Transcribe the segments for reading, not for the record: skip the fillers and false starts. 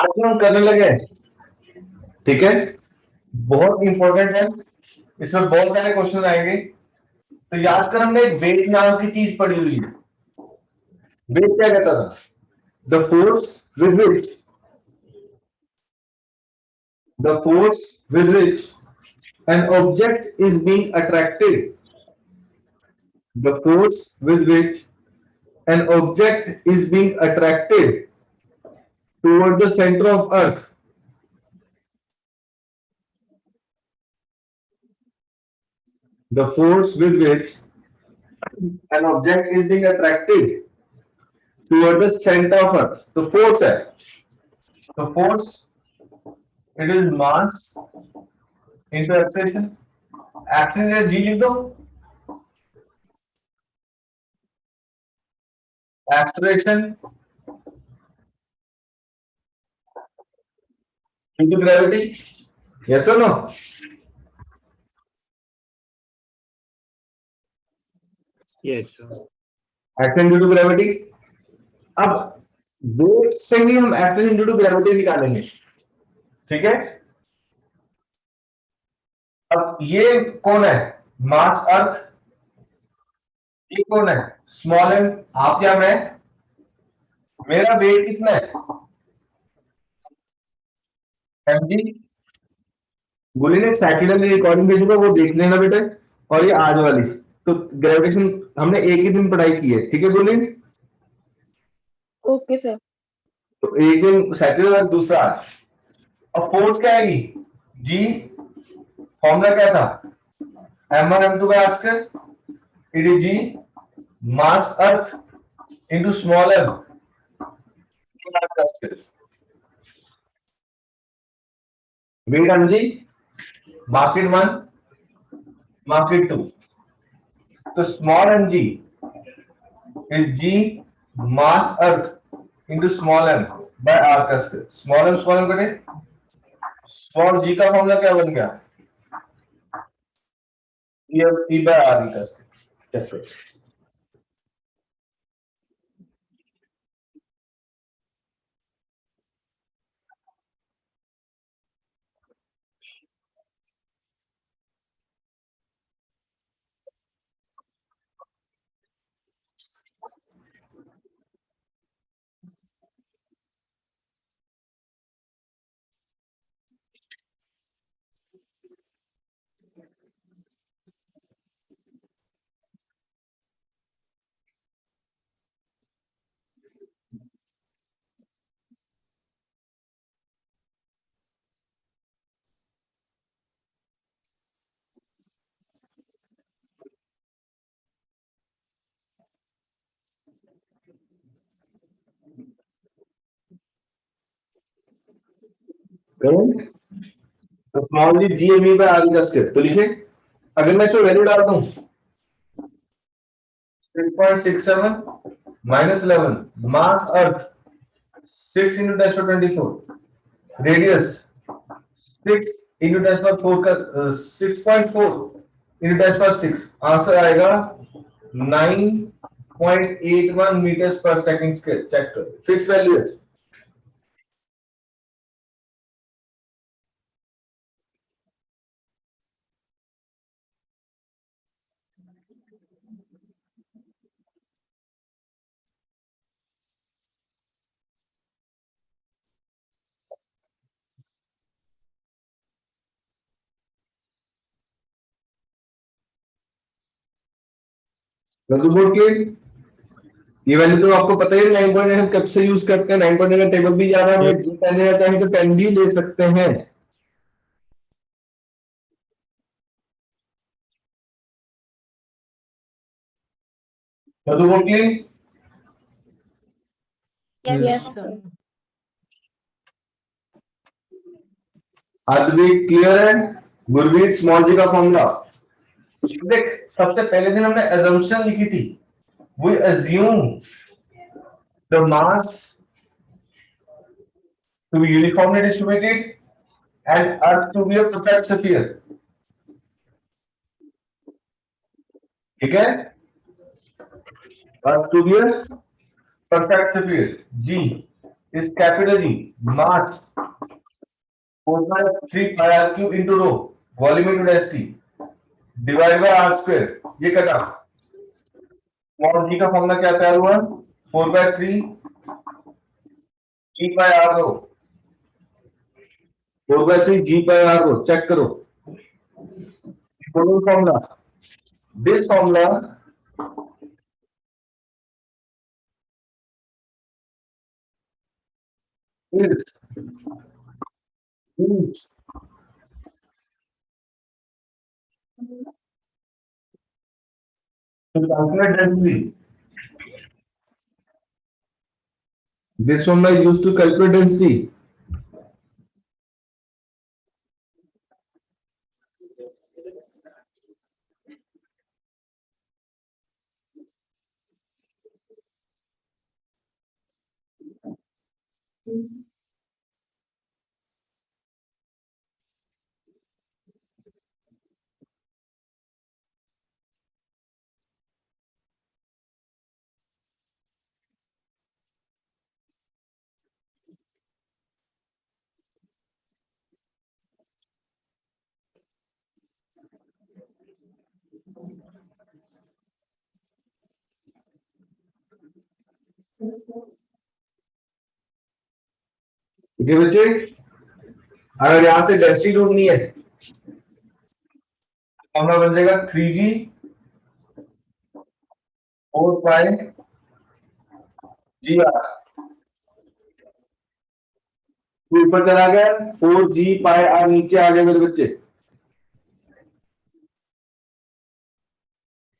आज जो हम करने लगे, ठीक है, बहुत इंपॉर्टेंट है, इसमें बहुत सारे क्वेश्चन आएंगे। तो याद कर, हमने एक वेट नाम की चीज पढ़ी हुई है। वेट क्या कहता था? The force with which an object is being attracted. The force with which an object is being attracted toward the center of Earth. The force with which an object is being attracted toward the center of Earth. The force है. The force, it is mass into acceleration. Acceleration G लिख दो. Acceleration into gravity. Yes or no? Yes, sir. Action due to gravity. अब wait से ही हम action due to gravity निकालेंगे, ठीक है। अब ये कौन है? मास अर्थ। ये कौन है? Small M. आप या मैं? मेरा वेट कितना है? mg। बोली ने सैटरडे रिकॉर्डिंग भेजूंगा, वो देख लेना बेटे। और ये आज वाली तो ग्रेविटेशन हमने एक ही दिन पढ़ाई की है, ठीक है बोली। Okay sir. तो एक दिन सैटरडे और दूसरा आज। अब फोर्स क्या आएगी? जी। फॉर्मूला क्या था? m1 m2 by r square। It is G mass earth into small m weight mg, market 1, market 2। तो small mg is g mass earth into small m by r का स्क्वायर। small m कटे, small g का formula क्या बन गया? e by r का square. चलो तो small g G M E by R का स्क्वायर। तो लिखे, अगर मैं इसमें वैल्यू डाल दूं 6.67 minus 11, mass earth 6 into 10 to 24, radius 6 into 10 to 4 का 6.4 into 10 to 6, आंसर आएगा 9.81 meters per second square. Check करो, फिक्स वैल्यू है। बोर्ड के ये वैल्यू तो आपको पता ही है, 9.9 हम कब से यूज करते हैं। 9.9 का टेबल भी जा रहा है, जी लेना चाहें तो 10 भी ले सकते हैं। बोर्ड के यस सर। अद्वैत क्लियर है? गुरवीर स्मॉल जी का फॉर्मूला देख। सबसे पहले दिन हमने assumption लिखी थी। We assume the mass to be uniformly distributed and Earth to be a perfect sphere। ठीक है, Earth to be a perfect sphere G is capital G, mass 4/3 pi r cube into rho, volume into density, divided by r square. ये कटा small g का formula क्या तैयार हुआ? 4/3 g by r rho, 4/3 g by r rho. Check करो formula. This formula is used to calculate density. This formula is used to calculate density. ठीक है बच्चे, अगर यहां से डेंसिटी ढूंढनी है फॉर्मूला बन जाएगा 3g 4 पाई जी आर. ऊपर चला गया 4g पाई आर, नीचे आ गए मेरे बच्चे.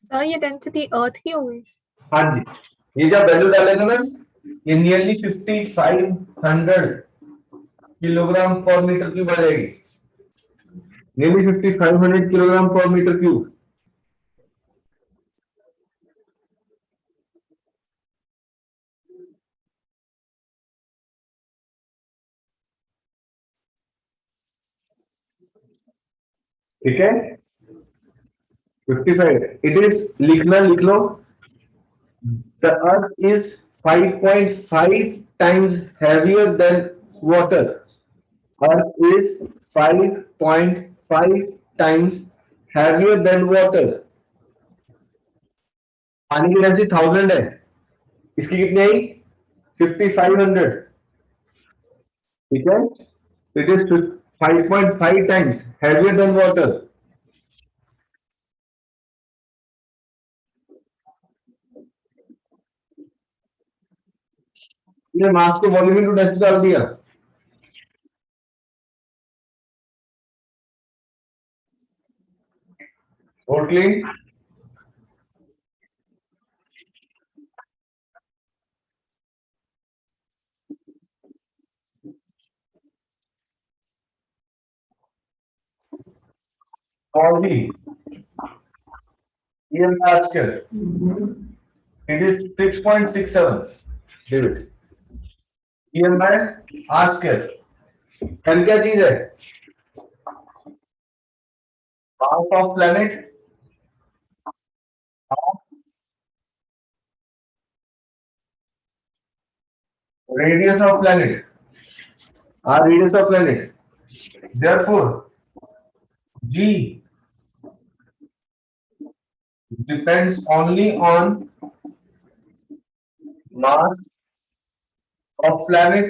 सर ये डेंसिटी अर्थ की होगी. हाँ जी, ये जब वैल्यू डालेगा ना ये nearly 5500 kilogram per metre cube आ जाएगी. Nearly 5500 kilogram per metre cube. ठीक है 55. इट इज लिखना लिख लो. The earth is 5.5 times heavier than water. Earth is 5.5 times heavier than water. पानी की डेंसिटी 1000 है, इसकी कितनी आई 5500. ठीक है, it is 5.5 times heavier than water. ये मास को वॉल्यूम इनटू डेंसिटी डाल दिया. टोटली और भी ये large scale it is 6.67 David. EM by R square. L क्या चीज है? Mass of planet radius of planet, r radius of planet. Therefore, G depends only on mass of planet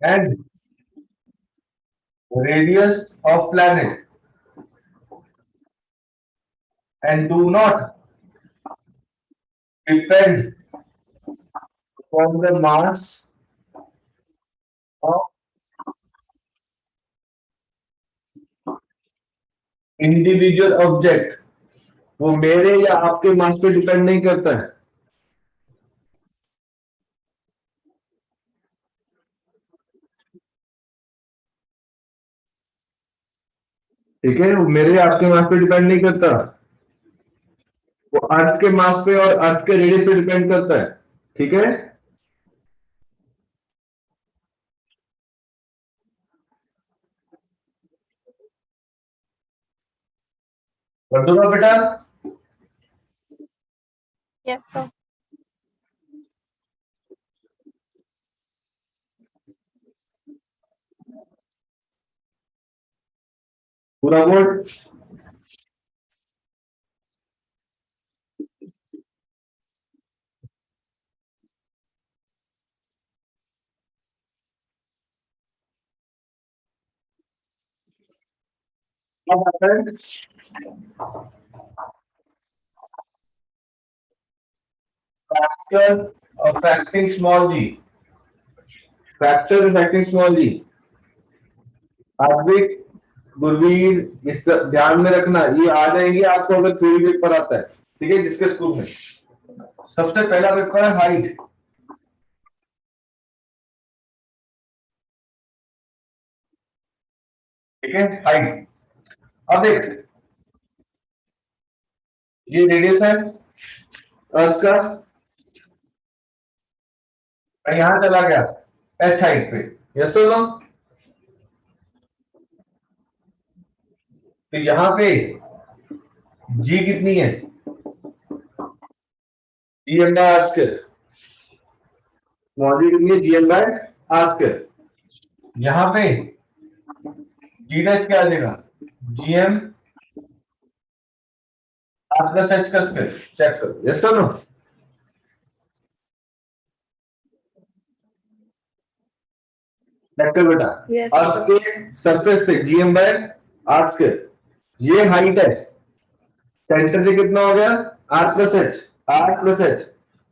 and radius of planet and do not depend on the mass of individual object. वो मेरे या आपके मास पे depend नहीं करता है. ठीक है, वो मेरे या आपके मास पे डिपेंड नहीं करता. वो अर्थ के मास पे और अर्थ के रेडियस पे डिपेंड करता है. ठीक है, कर दूंगा बेटा. Yes sir. पूरा बोर्ड। अब आता है फैक्टर और फैक्टिंग स्मॉल जी। फैक्टर फैक्टिंग स्मॉल जी, आद्विक, गुरवीर, इस ध्यान में रखना, ये आ जाएंगे आपको अगर थ्योरी पेपर आता है, ठीक है, जिसके स्कूल में। सबसे पहला पेपर है हाइट, ठीक है, हाइट। अब देख, ये रेडियस है अर्थ का, मैं यहां चला गया एच हाइट पे, यस नो? तो यहां पे जी कितनी है, G M by R square, module कितनी है, G M by R square. यहां पे जी डैश क्या आ जाएगा, G M R plus H का स्क्वायर। चेक करो, यस नो? चेक कर बेटा। Yes, earth sir. के सरफेस पे G M by R square, ये हाइट है, सेंटर से कितना हो गया, R plus H, R plus H.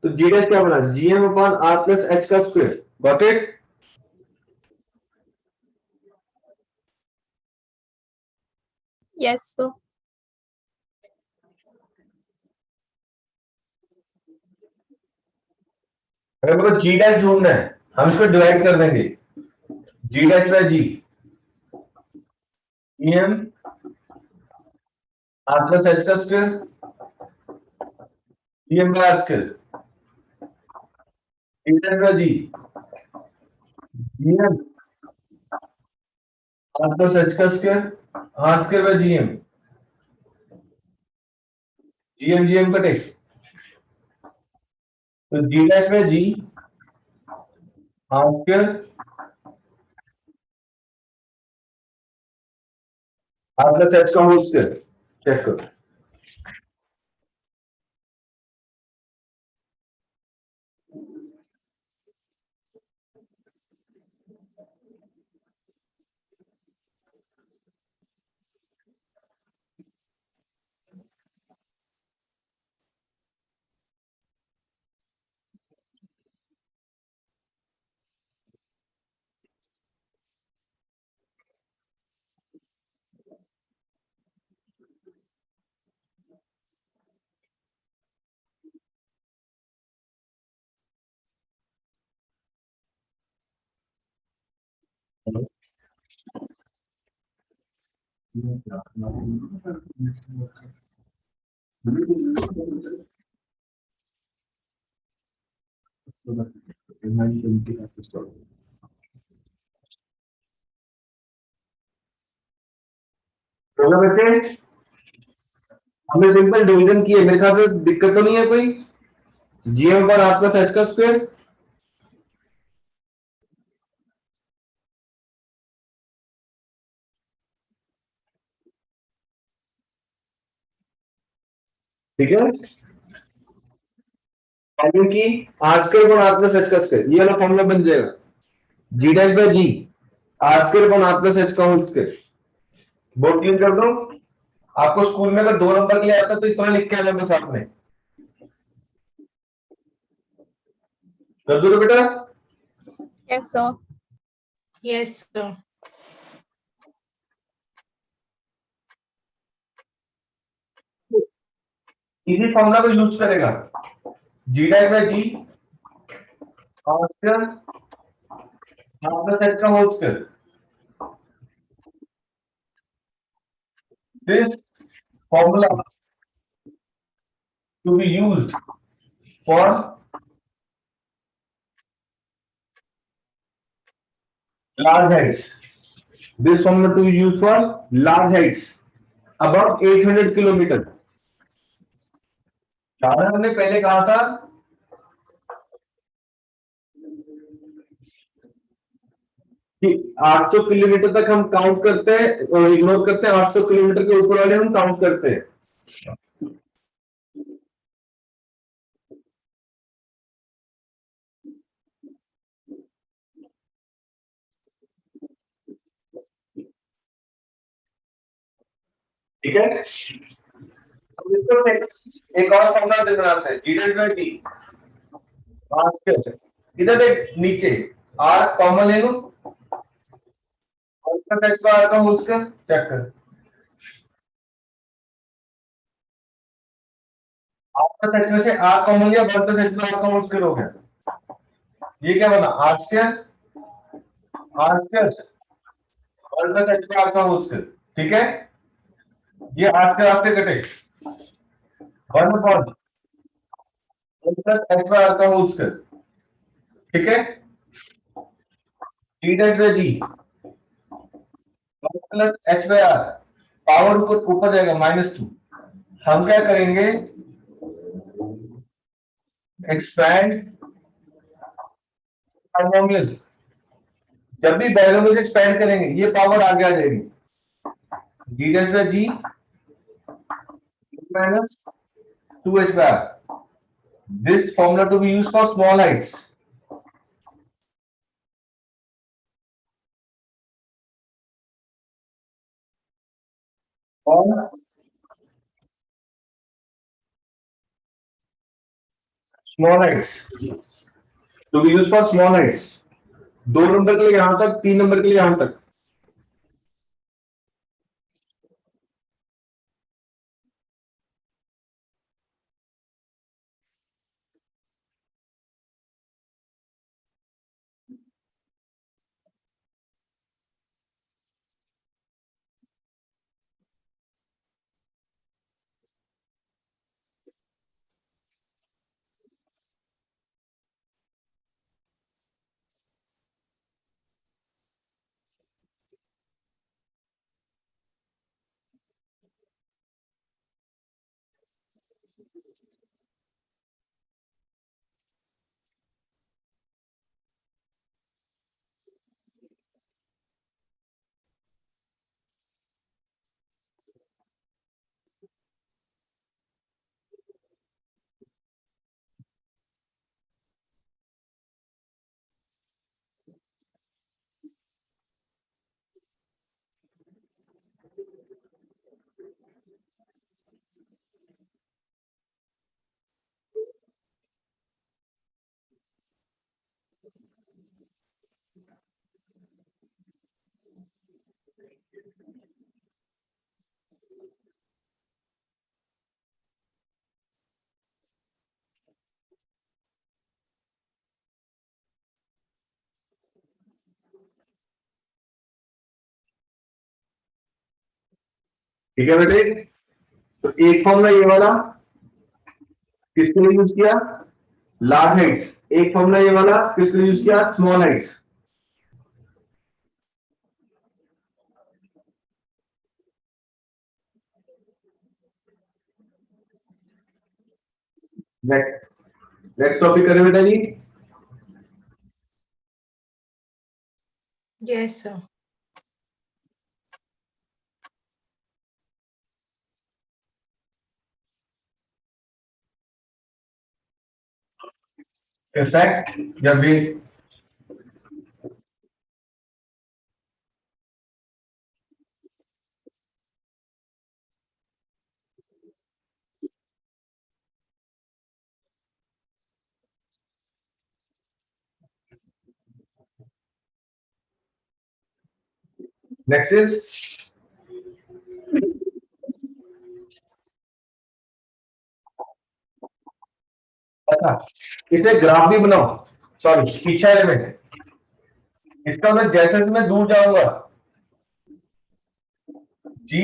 तो जी डैश क्या बना, GM upon R plus H का square. Got it? Yes, sir. अगर मेरे को जी डैश ढूंढना है, हम इसको डिवाइड कर देंगे, G dash by G, GM R plus H का square, GM by R square, G dash by G, GM R plus H का square, R square by GM, GM GM कटे, तो G dash by G, R square, R plus H का whole square. Check करो। होगा बच्चे, हमने simple division की है, मेरे ख्याल से दिक्कत तो नहीं है कोई। जीएम पर आर प्लस एच का स्क्वायर, ठीक है, वैल्यू की आर स्क्वायर पर आर प्लस एच का स्क्वायर, ये वाला फॉर्मूला बन जाएगा, G dash by G, R square पर आर प्लस एच का होल स्क्वायर। बोर्ड क्लीन कर दो। आपको स्कूल में अगर 2 नंबर के लिए आता तो इतना लिख के आना बस आपने, कर दो बेटा। Yes, sir. Yes, sir. इसी फॉर्मूला को यूज करेगा, G dash by G, R square R plus H का whole square. This formula to be used for large heights. This formula to be used for large heights above 800 kilometre. हमने पहले कहा था कि 800 kilometre तक हम count करते हैं और इग्नोर करते हैं, 800 किलोमीटर के ऊपर वाले हम काउंट करते हैं। ठीक है, अब इसको एक और फॉर्मूला दे बनाते हैं, जीडेड बाय टी इधर देख नीचे आर कॉमन ले लो और इसका सेट का आर का होल स्क्वायर चेक कर, आपका सेट में से आर कॉमन लिया, वन का सेट का आर का होल स्क्वायर हो गया। ये क्या बना, आर स्क्वायर वन का सेट का आर का होल स्क्वायर। ठीक है, ये आर से रास्ते कटे, one upon one plus H by R का होल स्क्वायर। ठीक है, टी डेट by G one plus H by R, power ऊपर जाएगा -2। हम क्या करेंगे, एक्सपैंड बायनोमियल, जब भी बायनोमियल से एक्सपैंड करेंगे ये पावर आगे आ जाएगी, G dash by G minus 2h by R. This formula to be used for small heights. और small heights to be used for small heights, 2 नंबर के लिए यहां तक, 3 नंबर के लिए यहां तक। ठीक है बेटे, तो एक फॉर्मूला ये वाला किसके लिए यूज किया, लार्ज हाइट्स। एक फॉर्मूला ये वाला किसके लिए यूज किया, स्मॉल हाइट्स। नेक्स्ट टॉपिक करें बेटा जी। Yes, sir. इफेक्ट या वे, नेक्स्ट इज, अच्छा इसे ग्राफ भी बनाओ, सॉरी पीछे एलिमेंट, इसका मतलब जैसे जैसे मैं दूर जाऊंगा जी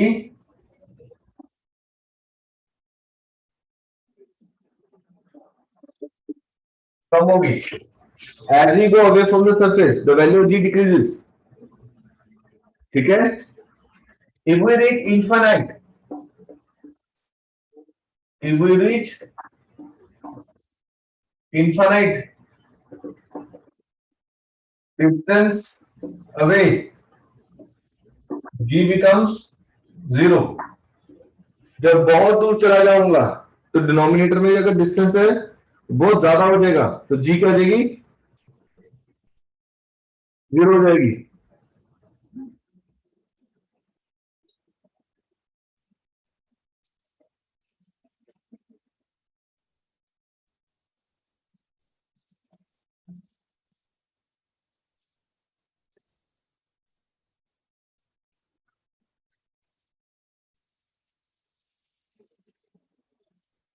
कम होगी, as we go away from the surface the value of g decreases। ठीक है, if we reach infinite, if we reach infinite distance away, g becomes 0. जब बहुत दूर चला जाऊंगा तो डिनोमिनेटर में अगर डिस्टेंस है बहुत ज्यादा हो जाएगा तो g क्या हो जाएगी, 0 हो जाएगी.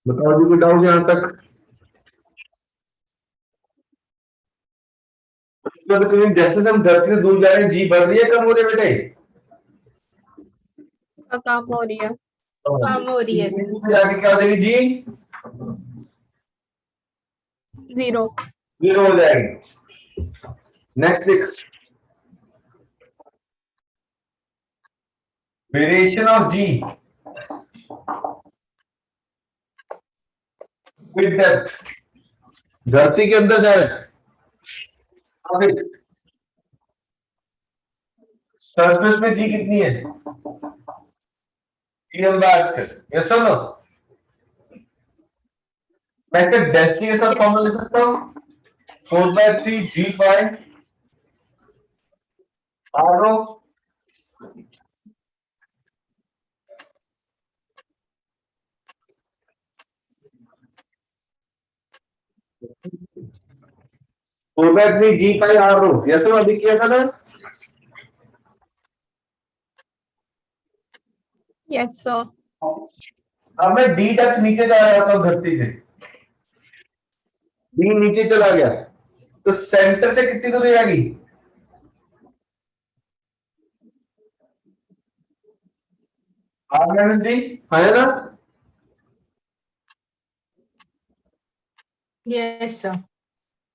बताओ जी, बताओ यहां तक. तो जैसे से हम धरती से दूर जा रहे हैं जी बढ़ रही है कम हो रही है बेटे? काम हो रही है. कम हो रही है. जाके क्या हो जाएगी जी? 0. 0 हो जाएगी. नेक्स्ट लिख. Variation of g with depth. धरती के अंदर जा रहे हैं. अभी सरफेस में जी कितनी है? em bye square. यस और नो? मैं इसके डेंसिटी के साथ फॉर्मूला लिख सकता हूं. 4/3 G by R rho. Four by three G pi R rho. Yes और अभी किया था ना? Yes, sir. अब मैं डी डेप्थ नीचे जा रहा था धरती से. डी नीचे चला गया तो सेंटर से कितनी दूरी आएगी? आर माइनस डी है ना? Yes, sir.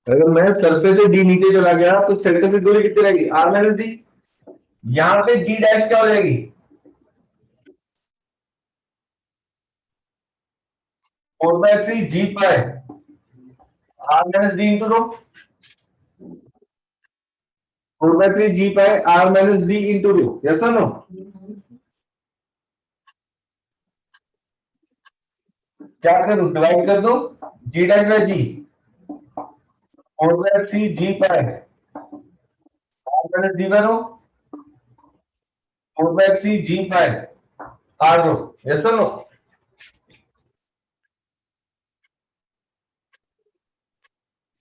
अगर मैं सरफेस से डी नीचे चला गया तो सेंटर से दूरी कितनी रहेगी? R minus D. यहां पे जी डैश क्या हो जाएगी? 4/3 G pi R minus D into rho. 4/3 G pi R minus D into rho. Yes और नो? क्या करूं? डिवाइड कर दो. G dash by G. 4/3 G pi R minus D by rho. 4/3 G pi R rho. Yes और no?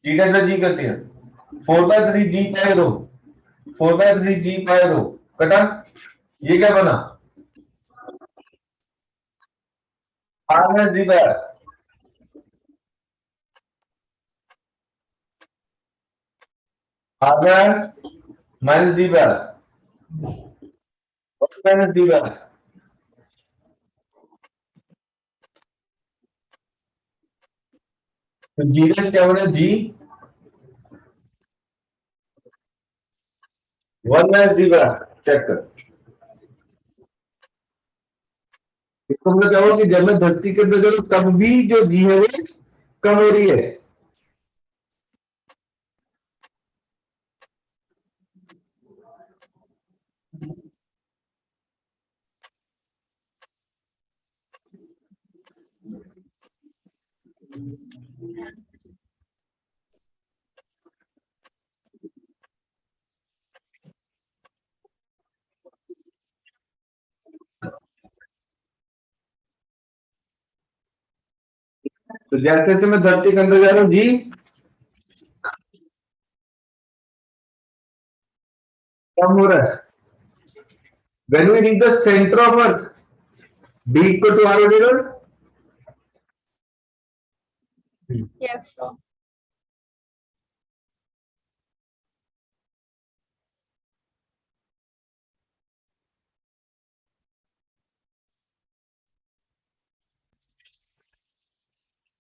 G dash by G करती है 4/3 G पाई रो. 4/3 G पाई रो कटा. ये क्या बना? R minus D by R by minus D by minus D by. तो G dash क्या बना? G 1 minus D by. Check कर. इसको मतलब क्या हुआ कि जब मैं धरती के अंदर चलूं तब भी जो जी है वो कम हो रही है. तो जैसे जैसे मैं धरती के अंदर जा रहा हूं जी कम हो रहा है. When we reach the center of earth, d equal to r हो जाएगा. Yes, sir.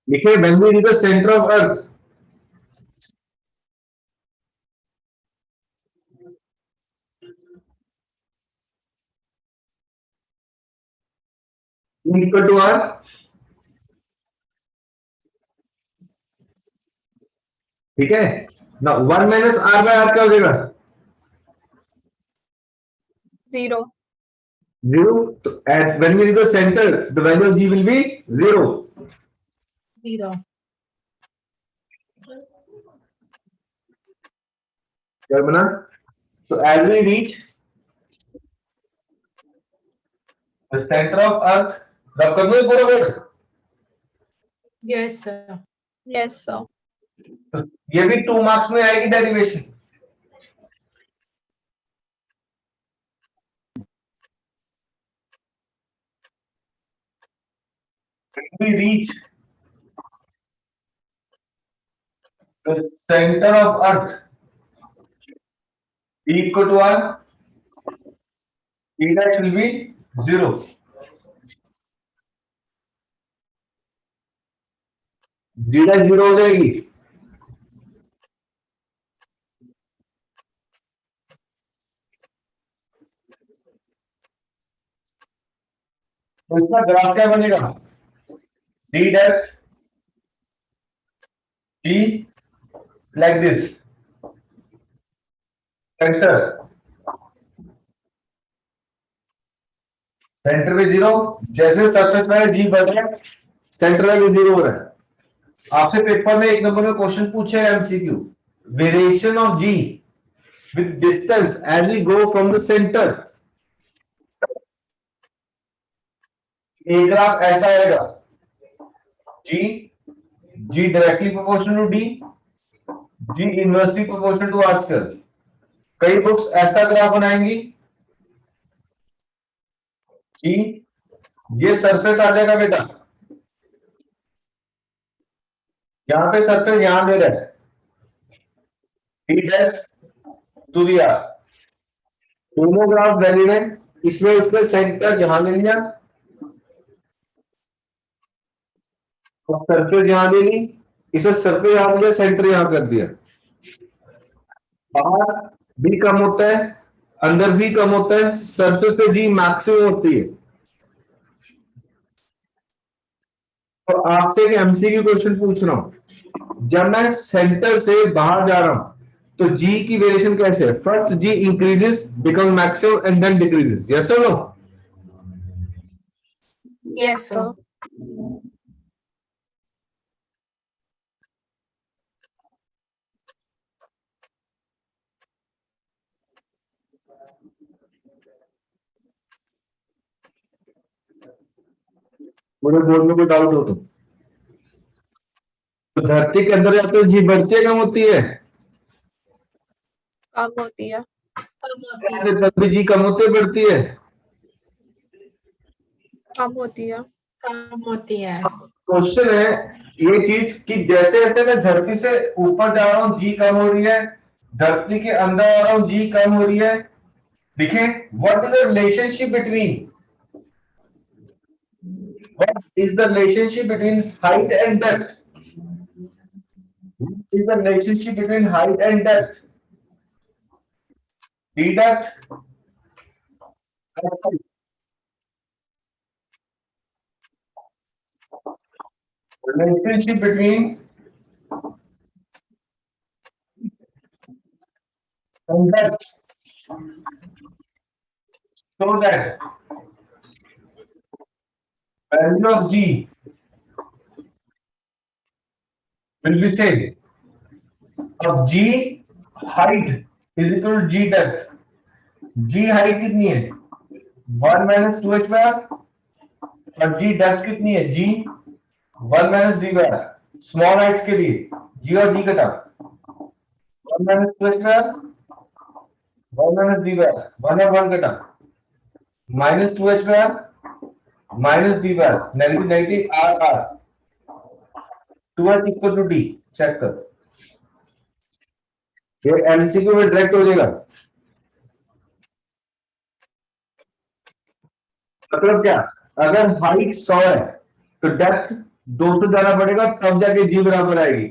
लिखिए when we reach the center of earth, d equal to r. ठीक है ना. 1 माइनस आर बाय आर क्या हो जाएगा? 0. 0. So at when we reach the center, the value of g will be 0. 0. क्या बना? So as we reach the center of earth, रब कर दो ये पूरा word. Yes, sir. Yes, sir. तो ये भी 2 मार्क्स में आएगी derivation. When we reach the center of earth, e equal to 1, e dash will be 0. g dash 0 हो जाएगी। तो इसका ग्राफ क्या बनेगा? d dash g like this, centre centre पे 0, जैसे सरफेस में g बढ़ रहा है सेंटर में भी 0 हो रहा है। आपसे पेपर में 1 नंबर में क्वेश्चन पूछे MCQ, variation of g with distance as we go from the center। एक ग्राफ ऐसा आएगा, g directly proportional to d, g inversely proportional to r square। कई बुक्स ऐसा ग्राफ बनाएंगी कि ये सरफेस आ जाएगा बेटा, यहां पे सरफेस यहां दे रहा है, d dash two D R. दोनों ग्राफ वैलिड है, इसमें उसका सेंटर यहां ले लिया और सरफेस यहां ले ली, इसमें सरफेस यहां लिया, सेंटर यहां कर दिया। बाहर भी कम होता है, अंदर भी कम होता है, सरफेस पे जी मैक्सिमम होती है। तो आपसे एक एमसीक्यू क्वेश्चन पूछ रहा हूं, जब मैं सेंटर से बाहर जा रहा हूं तो जी की वेरिएशन कैसे है? First G increases, become maximum and then decreases, yes और नो? Yes, sir. मुझे बोर्ड में कोई डाउट हो तो धरती के अंदर जाते जी बढ़ती है कम होती है? कम होती है। कम होती है। तब भी जी कम होती है बढ़ती है? कम होती है। कम होती है। क्वेश्चन है ये चीज कि जैसे जैसे मैं धरती से ऊपर जा रहा हूँ जी कम हो रही है, धरती के अंदर आ रहा हूँ जी कम हो रही है। देखिए what is the relationship between height and depth? What is the relationship between height and depth? D depth and height. Relationship between and depth, so that value of G will be same. अब G height is equal to G depth. G height कितनी है? 1 minus 2h by r। और G depth कितनी है? G 1 minus d by r। Small Heights के लिए G और D कटा 1 minus 2h by r, 1 minus d by r, 1 और 1 कटा minus 2h by r, minus d by r, negative negative r r, 2h equal to D। Check कर, ये MCQ में direct हो जाएगा। मतलब क्या, अगर हाइट 100 है तो डेप्थ 200 जाना पड़ेगा, तब जाके जी बराबर आएगी।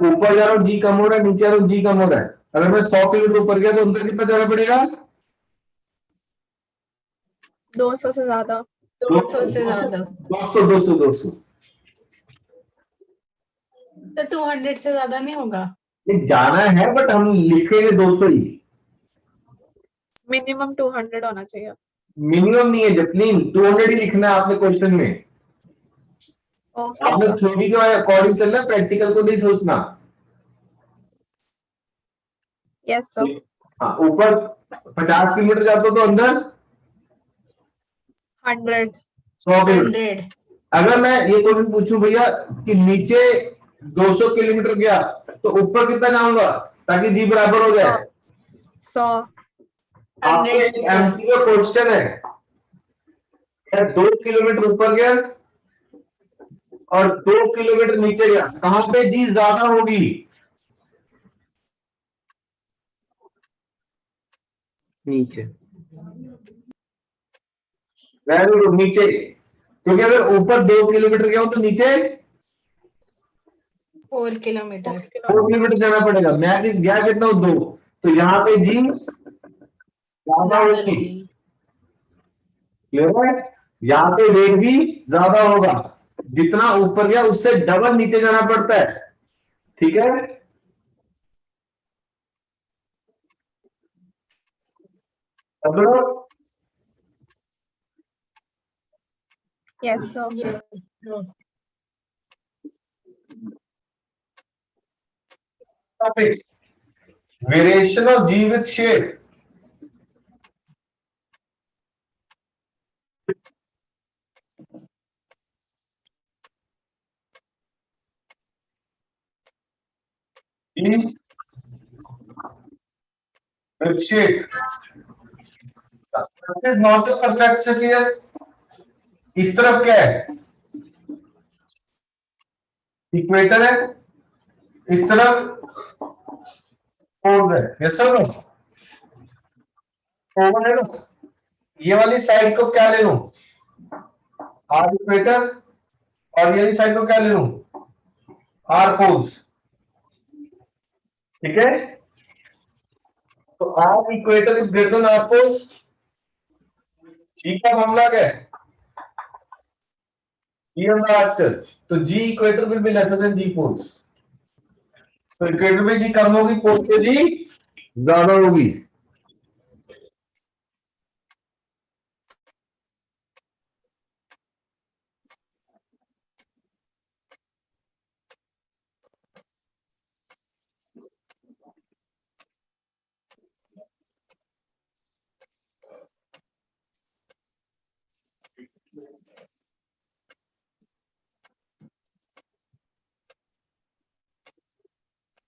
ऊपर जा रहा हूं जी कम हो रहा है, नीचे जा रहा हूं जी कम हो रहा है। अगर मैं 100 किलोमीटर ऊपर गया तो अंदर कितना जाना पड़ेगा? 200 से ज्यादा। 200 से ज्यादा। 200 200 200 तो 200 से ज्यादा नहीं होगा। जाना है, बट हम लिखेंगे 200 ही। मिनिमम 200 होना चाहिए। मिनिमम नहीं है जपनीन, 200 ही लिखना है आपने क्वेश्चन में। ओके आपने सर। थ्योरी के अकॉर्डिंग चलना, प्रैक्टिकल को नहीं सोचना। Yes sir. हाँ, ऊपर 50 किलोमीटर जाते हो तो अंदर 100। 100 किलोमीटर। 100। अगर मैं ये क्वेश्चन पूछूं भैया कि नीचे 200 किलोमीटर गया तो ऊपर कितना जाऊंगा ताकि जी बराबर हो जाए? 100। आपको 100 एक सर। एमसीक्यू क्वेश्चन है, क्या 2 किलोमीटर ऊपर गया और 2 किलोमीटर नीचे गया, कहां पे जी ज्यादा होगी? नीचे। वेरी गुड, नीचे। क्योंकि अगर ऊपर 2 किलोमीटर गया हो तो नीचे 4 किलोमीटर। 4 किलोमीटर जाना पड़ेगा। मैं गया कितना हो? 2। तो यहाँ पे जी ज्यादा ज्यादा होगी। लगी। क्लियर है? यहाँ पे वेट भी ज्यादा होगा। जितना ऊपर गया उससे डबल नीचे जाना पड़ता है। ठीक है? अब yes sir. Yes. Variation of G with shape. G with shape. This is not the perfect sphere. इस तरफ क्या है? इक्वेटर है। इस तरफ पोल है। Yes sir? ओवन है ना? ये वाली साइड को क्या ले लूं? R equator. और ये वाली साइड को क्या ले लूं? R poles. ठीक है? तो R equator is greater than R poles. G का मामला क्या है? जी ऑन द आस्टर। तो G equator will be lesser than G poles. तो इक्वेटर पे जी कम होगी, पोल पे जी ज्यादा होगी।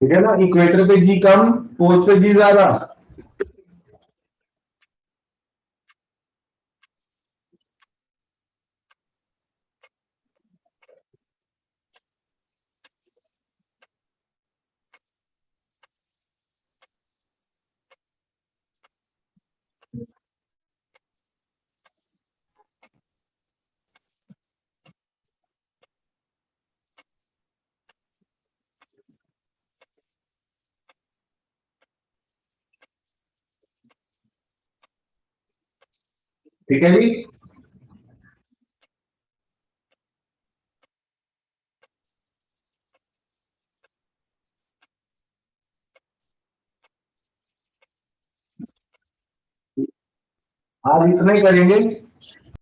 ठीक है ना? इक्वेटर पे जी कम, पोल पे जी ज्यादा। ठीक है जी? आज इतना ही करेंगे।